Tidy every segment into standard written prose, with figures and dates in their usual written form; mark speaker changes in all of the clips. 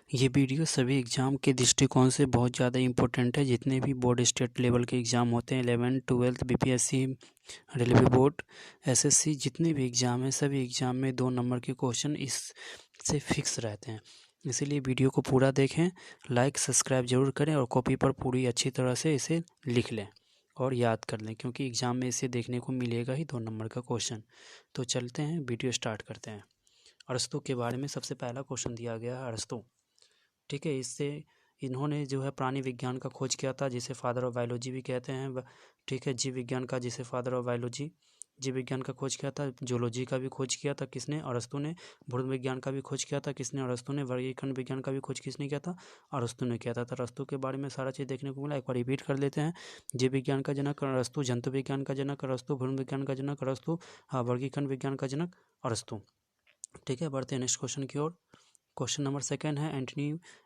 Speaker 1: ये वीडियो सभी एग्ज़ाम के दृष्टिकोण से बहुत ज़्यादा इम्पोर्टेंट है। जितने भी बोर्ड स्टेट लेवल के एग्ज़ाम होते हैं 11th 12th BPSC, railway board, SSC, जितने भी एग्ज़ाम हैं सभी एग्ज़ाम में 2 नंबर के क्वेश्चन इससे फिक्स रहते हैं। इसीलिए वीडियो को पूरा देखें, लाइक सब्सक्राइब ज़रूर करें और कॉपी पर पूरी अच्छी तरह से इसे लिख लें और याद कर लें, क्योंकि एग्ज़ाम में इसे देखने को मिलेगा ही 2 नंबर का क्वेश्चन। तो चलते हैं, वीडियो स्टार्ट करते हैं। अरस्तू के बारे में सबसे पहला क्वेश्चन दिया गया है। अरस्तू, ठीक है, इससे इन्होंने जो है प्राणी विज्ञान का खोज किया था, जिसे फादर ऑफ बायोलॉजी भी कहते हैं। ठीक है, जीव विज्ञान का, जिसे फादर ऑफ बायोलॉजी, जीव विज्ञान का खोज किया था। जूलॉजी का भी खोज किया था किसने? अरस्तु ने। भूत विज्ञान का भी खोज किया था किसने? अरस्तु ने। वर्गीकरण विज्ञान का भी खोज किसने किया था? अरस्तु ने किया था। तो अरस्तु के बारे में सारा चीज़ देखने को मिला। एक बार रिपीट कर लेते हैं। जीव विज्ञान का जनक अरस्तु, जंतु विज्ञान का जनक अरस्तु, भूत विज्ञान का जनक अरस्तु, वर्गीकरण विज्ञान का जनक अरस्तु। ठीक है, बढ़ते हैं नेक्स्ट क्वेश्चन की ओर। क्वेश्चन नंबर सेकंड है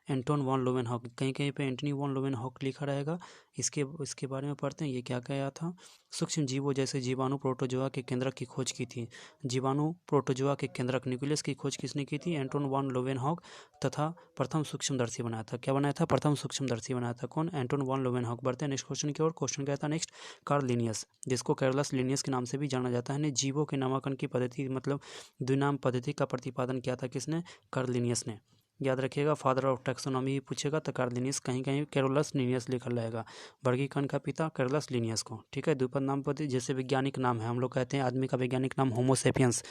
Speaker 1: एंटोन वॉन लोवेनहॉक। कहीं कहीं पे एंटनी वॉन लोवेनहॉक लिखा रहेगा। इसके बारे में पढ़ते हैं। ये क्या कहा था? सूक्ष्म जीवों जैसे जीवाणु प्रोटोजोआ के केंद्रक की खोज की थी। जीवाणु प्रोटोजोआ के केंद्रक न्यूक्लियस की खोज किसने की थी? Anton von Leeuwenhoek. तथा प्रथम सूक्ष्मदर्शी बनाया था। क्या बनाया था? प्रथम सूक्ष्मदर्शी बनाया था। कौन? Anton von Leeuwenhoek. बढ़ते हैं नेक्स्ट क्वेश्चन की ओर। क्वेश्चन क्या था नेक्स्ट? कार्ल लिनियस, जिसको कैरोलस लिनियस के नाम से भी जाना जाता है, ने जीवों के नामांकन की पद्धति मतलब द्विनाम पद्धति का प्रतिपादन किया था। किसने? कार्ल लिनियस ने। याद रखिएगा, फादर ऑफ टैक्सोनॉमी ही पूछेगा तो कार्ल लिनियस, कहीं कहीं कैरोलस लिनियस लिखा रहेगा। वर्गीकरण का पिता कैरोलस लिनियस को। ठीक है, द्विपद नाम पद्धति, जैसे वैज्ञानिक नाम है, हम लोग कहते हैं आदमी का वैज्ञानिक नाम होमो सेपियंस।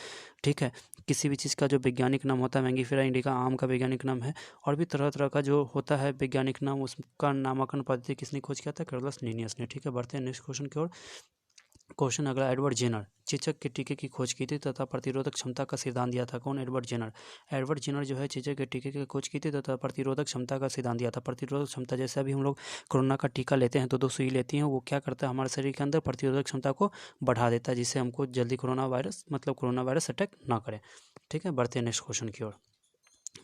Speaker 1: ठीक है, किसी भी चीज़ का जो वैज्ञानिक नाम होता है, मैंगीफेरा इंडिका आम का वैज्ञानिक नाम है, और भी तरह तरह का जो होता है वैज्ञानिक नाम, उसका नामांकन पद्धति किसने खोज किया था? कैरोलस लिनियस ने। ठीक है, बढ़ते हैं नेक्स्ट क्वेश्चन की ओर। क्वेश्चन अगला, एडवर्ड जेनर, चेचक के टीके की खोज की थी तथा प्रतिरोधक क्षमता का सिद्धांत दिया था। कौन? Edward Jenner. एडवर्ड जेनर जो है चेचक के टीके की खोज की थी तथा प्रतिरोधक क्षमता का सिद्धांत दिया था। प्रतिरोधक क्षमता, जैसे अभी हम लोग कोरोना का टीका लेते हैं तो 2 सुई लेती हैं, वो क्या करता है? हमारे शरीर के अंदर प्रतिरोधक क्षमता को बढ़ा देता है, जिससे हमको जल्दी कोरोना वायरस अटैक ना करे। ठीक है, बढ़ते हैं नेक्स्ट क्वेश्चन की ओर।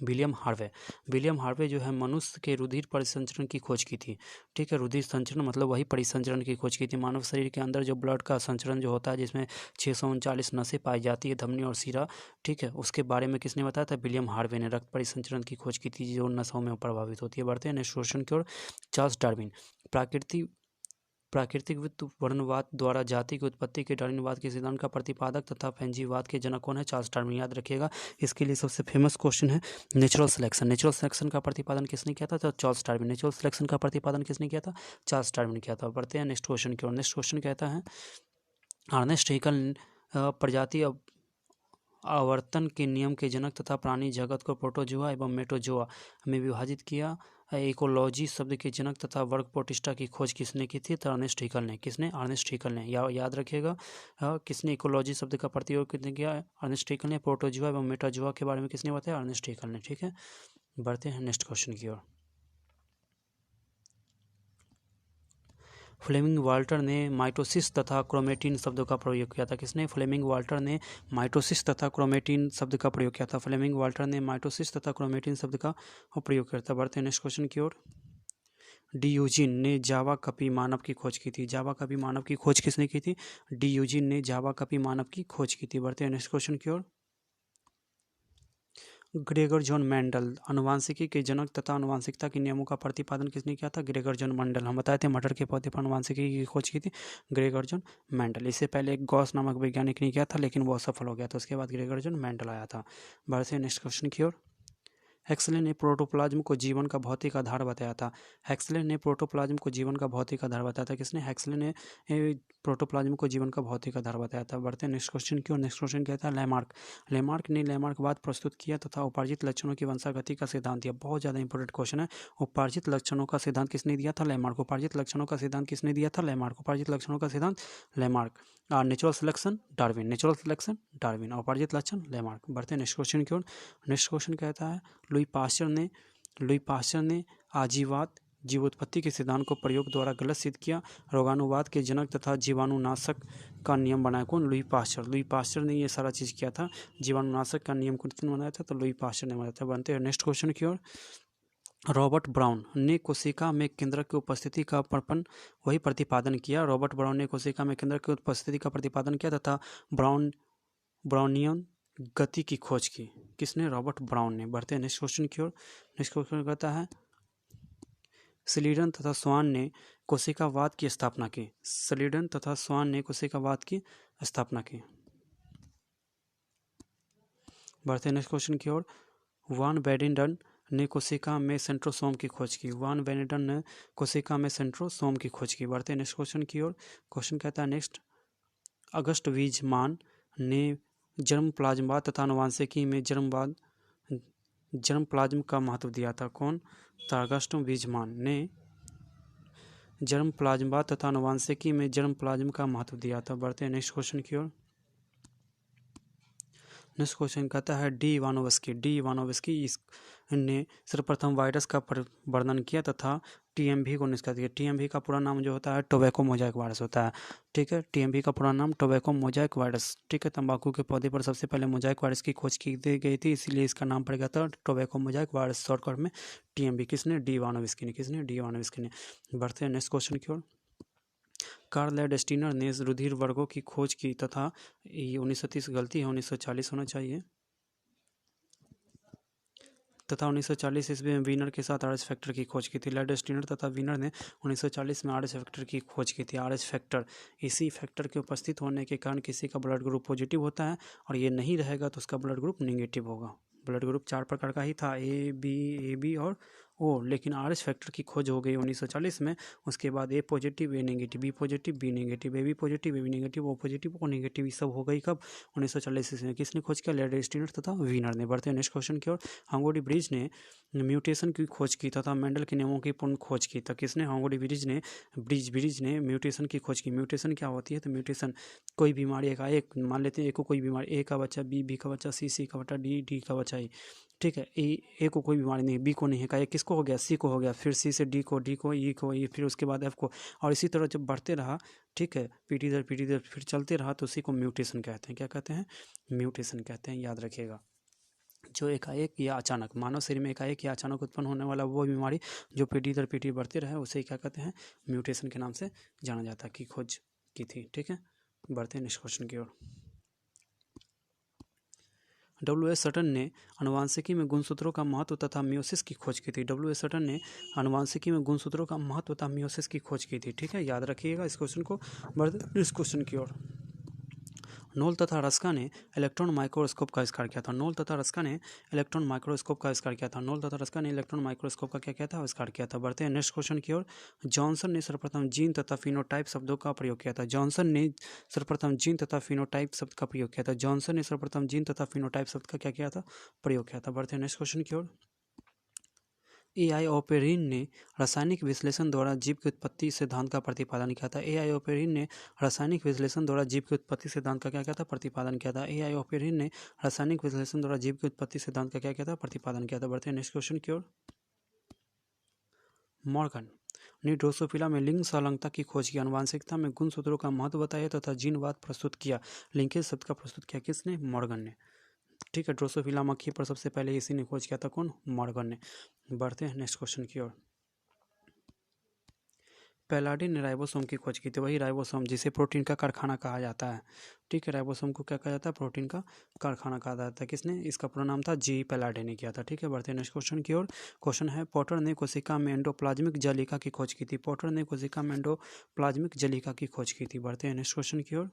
Speaker 1: विलियम हार्वे, विलियम हार्वे जो है मनुष्य के रुधिर परिसंचरण की खोज की थी। ठीक है, रुधिर संचरण मतलब वही परिसंचरण की खोज की थी। मानव शरीर के अंदर जो ब्लड का संचरण जो होता है, जिसमें 639 नसें पाई जाती है, धमनी और सिरा। ठीक है, उसके बारे में किसने बताया था? विलियम हार्वे ने। रक्त परिसंचरण की खोज की थी, जो नसों में प्रभावित होती है। बढ़ते हैं नेक्स्ट क्वेश्चन की ओर। चार्ल्स डार्विन, प्राकृतिक वर्णवाद द्वारा जाति की उत्पत्ति के डार्विनवाद के सिद्धांत का प्रतिपादक तथा फैंजीवाद के जनक कौन है? Charles Darwin. याद रखिएगा, इसके लिए सबसे फेमस क्वेश्चन है नेचुरल सिलेक्शन। नेचुरल सिलेक्शन का प्रतिपादन किसने किया था? तो चार्ल्स डार्विन। नेचुरल सिलेक्शन का प्रतिपादन किसने किया था? चार्ल्स डार्विन किया था। बढ़ते हैं नेक्स्ट क्वेश्चन की ओर। नेक्स्ट क्वेश्चन कहता है, अर्नेस्ट हैकल प्रजाति आवर्तन के नियम के जनक तथा प्राणी जगत को प्रोटोजोआ एवं मेटोजोआ में विभाजित किया। इकोलॉजी शब्द के जनक तथा वर्ग प्रोटिस्टा की खोज किसने की थी? तो अर्नेस्ट हैकल ने। किसने? अर्नेस्ट हैकल ने। याद रखिएगा, किसने इकोलॉजी शब्द का प्रयोग किसने किया? अर्नेस्ट हैकल ने। प्रोटोजोआ एवं मेटाजोआ के बारे में किसने बताया? अर्नेस्ट हैकल ने। ठीक है, बढ़ते हैं नेक्स्ट क्वेश्चन की ओर। फ्लेमिंग वाल्टर ने माइटोसिस तथा क्रोमेटिन शब्दों का प्रयोग किया था। किसने? फ्लेमिंग वाल्टर ने माइटोसिस तथा क्रोमेटिन शब्द का प्रयोग किया था। फ्लेमिंग वाल्टर ने माइटोसिस तथा क्रोमेटिन शब्द का प्रयोग किया था। बढ़ते हैं नेक्स्ट क्वेश्चन की ओर। डियूजिन ने जावा कपी मानव की खोज की थी। जावा कपी मानव की खोज किसने की थी? डियूजिन ने जावा कपी मानव की खोज की थी। बढ़ते हैं नेक्स्ट क्वेश्चन की ओर। ग्रेगर जॉन मेंडल, अनुवांशिकी के जनक तथा अनुवांशिकता के नियमों का प्रतिपादन किसने किया था? Gregor John Mendel. हम बताए थे मटर के पौधे पर अनुवांशिकी की खोज की थी ग्रेगर जॉन मेंडल। इससे पहले एक गॉस नामक वैज्ञानिक ने किया था, लेकिन वो असफल हो गया था। उसके बाद ग्रेगर जॉन मेंडल आया था। बढ़ते हैं नेक्स्ट क्वेश्चन की ओर। हेक्सले ने प्रोटोप्लाज्म को जीवन का भौतिक आधार बताया था। हेक्सले ने प्रोटोप्लाज्म को जीवन का भौतिक आधार बताया था। किसने? हेक्सले ने प्रोटोप्लाज्म को जीवन का भौतिक आधार बताया था। बढ़ते हैं नेक्स्ट क्वेश्चन की ओर। नेक्स्ट क्वेश्चन कहता है लैमार्क, लैमार्क ने लैमार्कवाद प्रस्तुत किया तथा उपार्जित लक्षणों की वंशागति का सिद्धांत दिया। बहुत ज़्यादा इंपॉर्टेंट क्वेश्चन है। उपार्जित लक्षणों का सिद्धांत किसने दिया था? लैमार्क। उपार्जित लक्षणों का सिद्धांत किसने दिया था? लैमार्क। उपार्जित लक्षणों का सिद्धांत Lamarck. Natural selection Darwin. Natural selection Darwin. उपार्जित लक्षण लैमार्क। बढ़ते हैं नेक्स्ट क्वेश्चन की ओर। नेक्स्ट क्वेश्चन कहता है लुई पास्चर ने आजीवाद जीवोत्पत्ति के सिद्धांत को प्रयोग द्वारा गलत सिद्ध किया। रोगाणुवाद के जनक तथा जीवाणुनाशक का नियम बनाया। कौन? Louis Pasteur. लुई पास्चर ने ये सारा चीज़ किया था। जीवाणुनाशक का नियम किसने बनाया था? तो लुई पास्चर ने बनाया था। बनते हैं नेक्स्ट क्वेश्चन की ओर। रॉबर्ट ब्राउन ने कोशिका में केंद्रक की उपस्थिति का वही प्रतिपादन किया। रॉबर्ट ब्राउन ने कोशिका में केंद्रक की उपस्थिति का प्रतिपादन किया तथा ब्राउनियन गति की खोज की? किसने? रॉबर्ट ब्राउन ने। बढ़ते हैं नेक्स्ट क्वेश्चन की ओर। नेक्स्ट क्वेश्चन कहता है स्लीडन तथा स्वान ने कोशिकावाद की स्थापना की। स्लीडन तथा स्वान ने कोशिकावाद की स्थापना की। बढ़ते हैं नेक्स्ट क्वेश्चन की ओर। वान बेनिडन ने कोशिका में सेंट्रोसोम की खोज की। वान बेनिडन ने कोशिका में सेंट्रोसोम की खोज की। बढ़ते हैं नेक्स्ट क्वेश्चन की ओर। क्वेश्चन कहता है नेक्स्ट अगस्ट वीजमान ने जर्म प्लाज्मा तथा आनुवांशिकी में जर्म प्लाज्म का महत्व दिया था। कौन था? अगस्ट वीजमान ने जर्म प्लाज्मा तथा आनुवांशिकी में जर्म प्लाज्म का महत्व दिया था। बढ़ते हैं नेक्स्ट क्वेश्चन की ओर। नेक्स्ट क्वेश्चन कहता है डी इवानोवस्की ने सर्वप्रथम वायरस का वर्णन किया तथा टीएमवी को निष्क्रिय किया। टीएमवी का पूरा नाम जो होता है टोबैको मोजाइक वायरस होता है। ठीक है, टीएमवी का पूरा नाम टोबैको मोजाइक वायरस। ठीक है, तंबाकू के पौधे पर सबसे पहले मोजाइक वायरस की खोज की गई थी, इसीलिए इसका नाम पड़ गया था टोबैको मोजाइक वायरस, शॉर्टकट में टीएमवी। किसने? डी इवानोवस्की ने। बढ़ते हैं नेक्स्ट क्वेश्चन की ओर। कार्ल लैंडस्टीनर ने रुधिर वर्गों की खोज की तथा 1930 गलती है, 1940 होना चाहिए, तथा 1940 ईस्वी में वीनर के साथ आरएच फैक्टर की खोज की थी। लैंडस्टीनर तथा वीनर ने 1940 में आरएच फैक्टर की खोज की थी। आरएच फैक्टर, इसी फैक्टर के उपस्थित होने के कारण किसी का ब्लड ग्रुप पॉजिटिव होता है और ये नहीं रहेगा तो उसका ब्लड ग्रुप नेगेटिव होगा। ब्लड ग्रुप 4 प्रकार का ही था, ए बी और ओ, लेकिन आरएच फैक्टर की खोज हो गई 1940 में। उसके बाद A positive A negative, B positive B negative, A B positive A B negative, O positive O negative, ये सब हो गई कब? 1940 में। किसने खोज किया? लैंडस्टीनर तथा वीनर ने। बढ़ते हैं नेक्स्ट क्वेश्चन की ओर। हांगोडी ब्रिज ने म्यूटेशन की खोज की तथा मेंडल के नियमों की पूर्ण खोज की। तो किसने? हांगोडी ब्रिज ने म्यूटेशन की खोज की। म्यूटेशन क्या होती है? तो म्यूटेशन कोई बीमारी एकाएक, मान लेते हैं ए को कोई बीमारी, ए का बच्चा बी का बच्चा सी का बच्चा डी का बच्चा ई। ठीक है, ए को कोई बीमारी नहीं, बी को नहीं है, का किसको हो गया? सी को हो गया, फिर सी से डी को ई को ई, फिर उसके बाद एफ को, और इसी तरह जब बढ़ते रहा, ठीक है, पीढ़ी दर फिर चलते रहा, तो उसी को म्यूटेशन कहते हैं। क्या कहते हैं? म्यूटेशन कहते हैं, याद रखिएगा। जो एकाएक या अचानक मानव शरीर में एकाएक या अचानक उत्पन्न होने वाला वो बीमारी जो पीढ़ी दर पीढ़ी बढ़ती रहे, उसे क्या कहते हैं? म्यूटेशन के नाम से जाना जाता है, की खोज की थी। ठीक है, बढ़ते हैं नेक्स्ट क्वेश्चन की ओर। W.S. सटन ने आनुवांशिकी में गुणसूत्रों का महत्व तथा मियोसिस की खोज की थी। W.S. सटन ने आनुवांशिकी में गुणसूत्रों का महत्व तथा मियोसिस की खोज की थी। ठीक है, याद रखिएगा इस क्वेश्चन को। बढ़ते इस क्वेश्चन की ओर। नोल तथा रस्का ने इलेक्ट्रॉन माइक्रोस्कोप का आविष्कार किया था। नोल तथा रस्का ने इलेक्ट्रॉन माइक्रोस्कोप का आविष्कार किया था। नोल तथा रस्का ने इलेक्ट्रॉन माइक्रोस्कोप का क्या किया था? आविष्कार किया था। बढ़ते हैं नेक्स्ट क्वेश्चन की ओर। जॉनसन ने सर्वप्रथम जीन तथा फिनोटाइप शब्दों का प्रयोग किया था। जॉनसन ने सर्वप्रथम जीन तथा फिनोटाइप शब्द का प्रयोग किया था। जॉनसन ने सर्वप्रथम जीन तथा फिनोटाइप शब्द का क्या किया था? प्रयोग किया था। बढ़ते हैं नेक्स्ट क्वेश्चन की ओर। ए.आई. ऑपेरिन ने रासायनिक विश्लेषण द्वारा जीव की उत्पत्ति सिद्धांत का प्रतिपादन किया था। ए.आई. ऑपेरिन ने रासायनिक विश्लेषण द्वारा जीव की उत्पत्ति सिद्धांत का क्या किया था? प्रतिपादन किया था। ए.आई. ऑपेरिन ने रासायनिक विश्लेषण द्वारा जीव की उत्पत्ति सिद्धांत का क्या किया था? प्रतिपादन किया था। बढ़ते हैं नेक्स्ट क्वेश्चन की ओर। मॉर्गन ने ड्रोसोफिला में लिंग संलग्नता की खोज की, आनुवांशिकता में गुणसूत्रों का महत्व बताया तथा जीनवाद प्रस्तुत किया। लिंकेज शब्द का प्रस्तुत किया किसने? मॉर्गन ने। ठीक है, ड्रोसोफिला मक्खी पर सबसे पहले इसी ने खोज किया था। कौन? मॉर्गन ने। बढ़ते हैं नेक्स्ट क्वेश्चन की ओर। पैलाडी ने राइबोसोम की खोज की थी। वही राइबोसोम जिसे प्रोटीन का कारखाना कहा जाता है। ठीक है, राइबोसोम को क्या कहा जाता है? प्रोटीन का कारखाना कहा जाता है। किसने? इसका पूरा नाम था जी पैलाडी ने किया था। ठीक है, बढ़ते हैं नेक्स्ट क्वेश्चन की ओर। क्वेश्चन है पॉटर ने कोशिका में एंडोप्लाज्मिक जलिका की खोज की थी। पॉटर ने कोशिका में एंडोप्लाज्मिक जलिका की खोज की थी। बढ़ते हैं नेक्स्ट क्वेश्चन की ओर।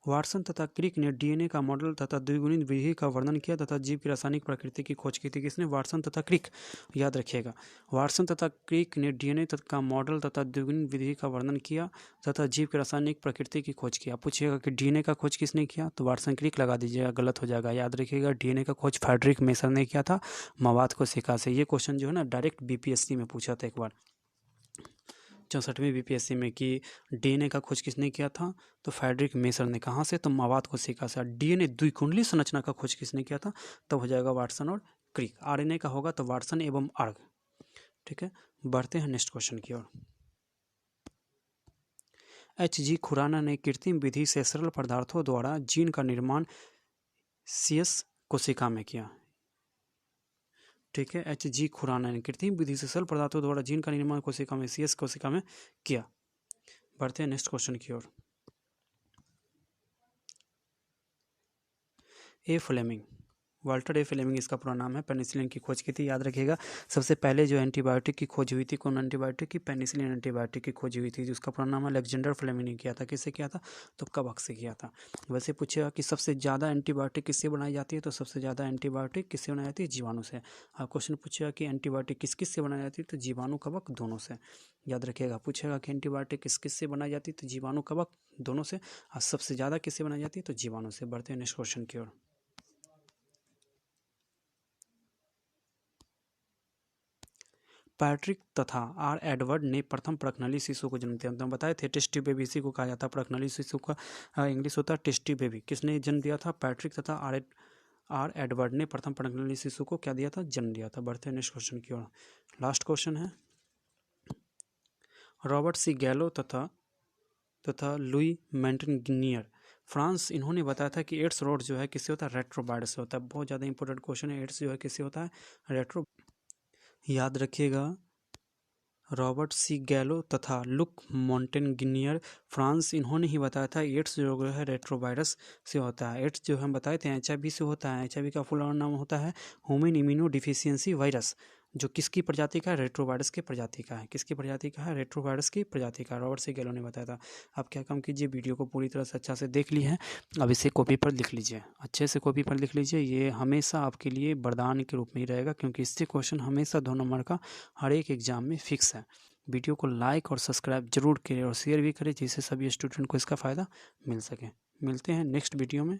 Speaker 1: वाटसन तथा क्रिक ने डीएनए का मॉडल तथा द्विगुणित विधि का वर्णन किया तथा जीव की रासायनिक प्रकृति की खोज की थी। किसने? वाटसन तथा क्रिक, याद रखिएगा। वाटसन तथा क्रिक ने डीएनए का मॉडल तथा द्विगुणित विधि का वर्णन किया तथा जीव की रासायनिक प्रकृति की खोज किया। पूछिएगा कि डीएनए का खोज किसने किया? तो वाटसन क्रिक लगा दीजिएगा, गलत हो जाएगा। याद रखिएगा, डीएनए का खोज फ्रेडरिक मेसर ने किया था, मवाद कोशिका से। ये क्वेश्चन जो है ना डायरेक्ट बीपीएससी में पूछा था एक बार, 64वीं बीपीएससी में, कि डीएनए का खोज किसने किया था? तो फ्रेडरिक मेसर ने। कहाँ से? तो मवाद कोशिका से। डीएनए द्विकुंडली संरचना का खोज किसने किया था? तब हो जाएगा वाटसन और क्रिक। आरएनए का होगा तो वाटसन एवं अर्ग। ठीक है, बढ़ते हैं नेक्स्ट क्वेश्चन की ओर। H.G. खुराना ने कृत्रिम विधि से सरल पदार्थों द्वारा जीन का निर्माण सीएस कोशिका में किया। ठीक है, H.G. खुराना ने कृत्रिम विधि से सरल पदार्थों द्वारा जीन का निर्माण कोशिका में सीएस कोशिका में किया। बढ़ते हैं नेक्स्ट क्वेश्चन की ओर। ए फ्लेमिंग, वाल्टर ए फ्लेमिंग इसका पूरा नाम है। पेनिसिलिन की खोज की थी, याद रखिएगा। सबसे पहले जो एंटीबायोटिक की खोज हुई थी, कौन एंटीबायोटिक की? पेनिसिलिन एंटीबायोटिक की खोज हुई थी, जिसका पूरा नाम अलेक्जेंडर फ्लेमिंग ने किया था। किससे किया था? तो कवक से किया था। वैसे पूछेगा कि सबसे ज़्यादा एंटीबायोटिक किससे बनाई जाती है, तो सबसे ज़्यादा एंटीबायोटिक किससे बनाई जाती है? जीवाणु से। क्वेश्चन पूछेगा कि एंटीबायोटिक किस किस से बनाई जाती है, तो जीवाणु कवक दोनों से। याद रखिएगा। पूछेगा कि एंटीबायोटिक किस किस से बनाई जाती है, तो जीवाणु कवक दोनों से। और सबसे ज़्यादा किससे बनाई जाती है, तो जीवाणु से। बढ़ते हैं नेक्स्ट क्वेश्चन की ओर। पैट्रिक तथा आर एडवर्ड ने प्रथम प्रकनली शिशु को जन्म दिया। तो हम बताए थे टेस्टी बेबी, इसी को कहा जाता है प्रकनली शिशु का इंग्लिश होता है टेस्टी बेबी। किसने जन्म दिया था? पैट्रिक तथा आर एडवर्ड ने प्रथम प्रकनली शिशु को क्या दिया था? जन्म दिया था। बढ़ते हैं नेक्स्ट क्वेश्चन की ओर। लास्ट क्वेश्चन है, रॉबर्ट सी गैलो तथा लुई मेंटेग्नियर, फ्रांस, इन्होंने बताया था कि एड्स रोग जो है किससे होता है? रेट्रोवायरस से होता है। बहुत ज़्यादा इंपॉर्टेंट क्वेश्चन है। एड्स जो है किससे होता है? रेट्रो, याद रखिएगा। रॉबर्ट सी गैलो तथा लुक मोंटेग्नियर, फ्रांस, इन्होंने ही बताया था एड्स जो है रेट्रोवायरस से होता है। एड्स जो हम बताए थे HIV से होता है। HIV का फुल नाम होता है ह्यूमन इम्यूनो डिफिशियंसी वायरस, जो किसकी प्रजाति का है? रेट्रोवायरस की प्रजाति का है। किसकी प्रजाति का है? रेट्रोवायरस की प्रजाति का। रॉबर्ट सी गैलो ने बताया था। आप क्या काम कीजिए, वीडियो को पूरी तरह से अच्छा से देख ली है, अब इसे कॉपी पर लिख लीजिए, अच्छे से कॉपी पर लिख लीजिए। ये हमेशा आपके लिए वरदान के रूप में ही रहेगा, क्योंकि इससे क्वेश्चन हमेशा 2 नंबर का हर एक एग्जाम में फिक्स है। वीडियो को लाइक और सब्सक्राइब जरूर करें और शेयर भी करें, जिससे सभी स्टूडेंट को इसका फ़ायदा मिल सके। मिलते हैं नेक्स्ट वीडियो में।